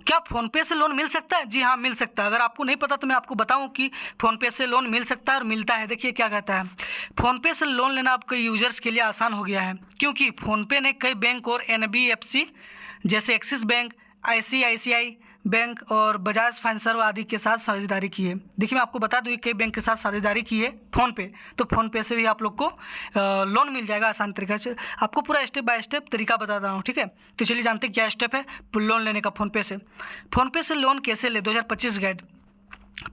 क्या फ़ोनपे से लोन मिल सकता है? जी हाँ, मिल सकता है। अगर आपको नहीं पता तो मैं आपको बताऊं कि फ़ोनपे से लोन मिल सकता है और मिलता है। देखिए क्या कहता है, फ़ोनपे से लोन लेना आपके यूज़र्स के लिए आसान हो गया है, क्योंकि फ़ोनपे ने कई बैंक और एनबीएफसी जैसे एक्सिस बैंक, आईसीआईसीआई बैंक और बजाज फाइनेंसर्व आदि के साथ साझेदारी की है। देखिए मैं आपको बता दूँ, कई बैंक के साथ साझेदारी की है फ़ोनपे, तो फ़ोनपे से भी आप लोग को लोन मिल जाएगा आसान तरीके से। आपको पूरा स्टेप बाय स्टेप तरीका बता रहा हूँ, ठीक है। तो चलिए जानते हैं क्या स्टेप है लोन लेने का फ़ोनपे से। फ़ोनपे से लोन कैसे ले, 2025 गाइड।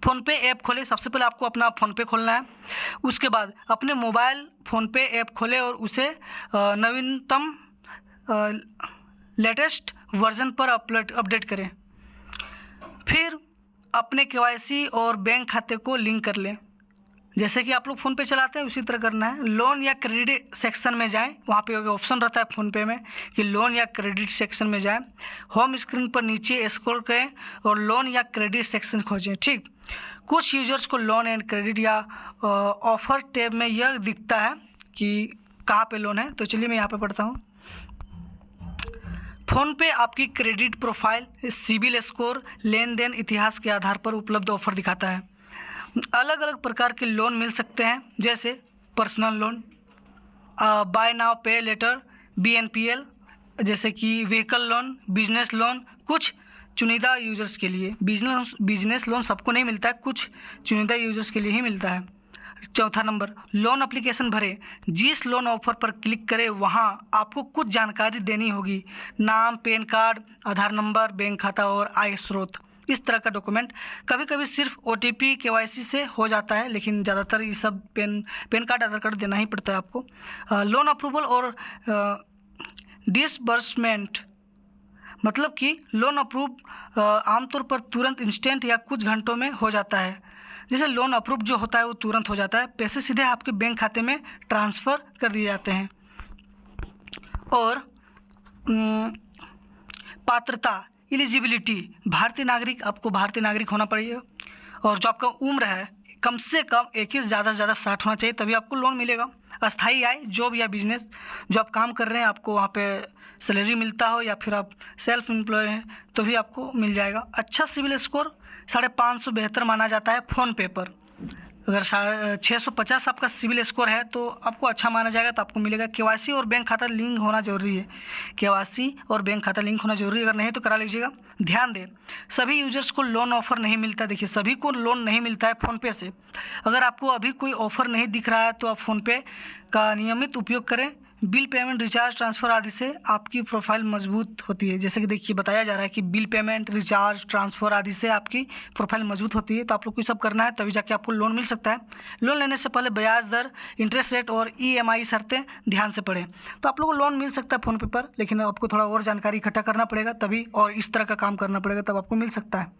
फ़ोनपे ऐप खोले, सबसे पहले आपको अपना फ़ोनपे खोलना है। उसके बाद अपने मोबाइल फ़ोनपे ऐप खोले और उसे नवीनतम लेटेस्ट वर्जन पर अपडेट करें। फिर अपने केवाईसी और बैंक खाते को लिंक कर लें। जैसे कि आप लोग फ़ोनपे चलाते हैं उसी तरह करना है। लोन या क्रेडिट सेक्शन में जाएं, वहाँ पे ऑप्शन रहता है फ़ोनपे में कि लोन या क्रेडिट सेक्शन में जाएं। होम स्क्रीन पर नीचे स्क्रॉल करें और लोन या क्रेडिट सेक्शन खोजें, ठीक। कुछ यूजर्स को लोन एंड क्रेडिट या ऑफ़र टैब में यह दिखता है कि कहाँ पे लोन है। तो चलिए मैं यहाँ पे पढ़ता हूँ। फ़ोनपे आपकी क्रेडिट प्रोफाइल, सिबिल स्कोर, लेन देन इतिहास के आधार पर उपलब्ध ऑफ़र दिखाता है। अलग अलग प्रकार के लोन मिल सकते हैं, जैसे पर्सनल लोन, बाय नाउ पे लेटर, BNPL, जैसे कि व्हीकल लोन, बिजनेस लोन। कुछ चुनिंदा यूजर्स के लिए बिजनेस लोन सबको नहीं मिलता है, कुछ चुनिंदा यूजर्स के लिए ही मिलता है। चौथा नंबर, लोन एप्लीकेशन भरें। जिस लोन ऑफर पर क्लिक करें वहां आपको कुछ जानकारी देनी होगी, नाम, पैन कार्ड, आधार नंबर, बैंक खाता और आय स्रोत, इस तरह का डॉक्यूमेंट। कभी कभी सिर्फ OTP KYC से हो जाता है, लेकिन ज़्यादातर ये सब पैन कार्ड, आधार कार्ड देना ही पड़ता है आपको। लोन अप्रूवल और डिसबर्समेंट, मतलब कि लोन अप्रूव आमतौर पर तुरंत, इंस्टेंट या कुछ घंटों में हो जाता है। जैसे लोन अप्रूव जो होता है वो तुरंत हो जाता है, पैसे सीधे आपके बैंक खाते में ट्रांसफ़र कर दिए जाते हैं। और पात्रता, एलिजिबिलिटी, भारतीय नागरिक, आपको भारतीय नागरिक होना पड़ेगा और जो आपका उम्र है कम से कम 21, ज़्यादा से ज़्यादा 60 होना चाहिए, तभी आपको लोन मिलेगा। अस्थाई आय, जॉब या बिजनेस, जो आप काम कर रहे हैं, आपको वहाँ पे सैलरी मिलता हो या फिर आप सेल्फ एम्प्लॉय हैं तो भी आपको मिल जाएगा। अच्छा सिविल स्कोर 550 बेहतर माना जाता है फ़ोनपे पर। अगर 650 आपका सिविल स्कोर है तो आपको अच्छा माना जाएगा, तो आपको मिलेगा। KYC और बैंक खाता लिंक होना जरूरी है, KYC और बैंक खाता लिंक होना जरूरी है, अगर नहीं तो करा लीजिएगा। ध्यान दें, सभी यूजर्स को लोन ऑफ़र नहीं मिलता। देखिए सभी को लोन नहीं मिलता है फ़ोनपे से। अगर आपको अभी कोई ऑफ़र नहीं दिख रहा है तो आप फ़ोनपे का नियमित उपयोग करें। बिल पेमेंट, रिचार्ज, ट्रांसफ़र आदि से आपकी प्रोफाइल मजबूत होती है। जैसे कि देखिए बताया जा रहा है कि बिल पेमेंट, रिचार्ज, ट्रांसफ़र आदि से आपकी प्रोफाइल मजबूत होती है, तो आप लोग को ये सब करना है, तभी जाके आपको लोन मिल सकता है। लोन लेने से पहले ब्याज दर, इंटरेस्ट रेट और EMI शर्तें ध्यान से पढ़ें। तो आप लोगों को लोन मिल सकता है फ़ोनपे पर, लेकिन आपको थोड़ा और जानकारी इकट्ठा करना पड़ेगा तभी, और इस तरह का काम करना पड़ेगा तब आपको मिल सकता है।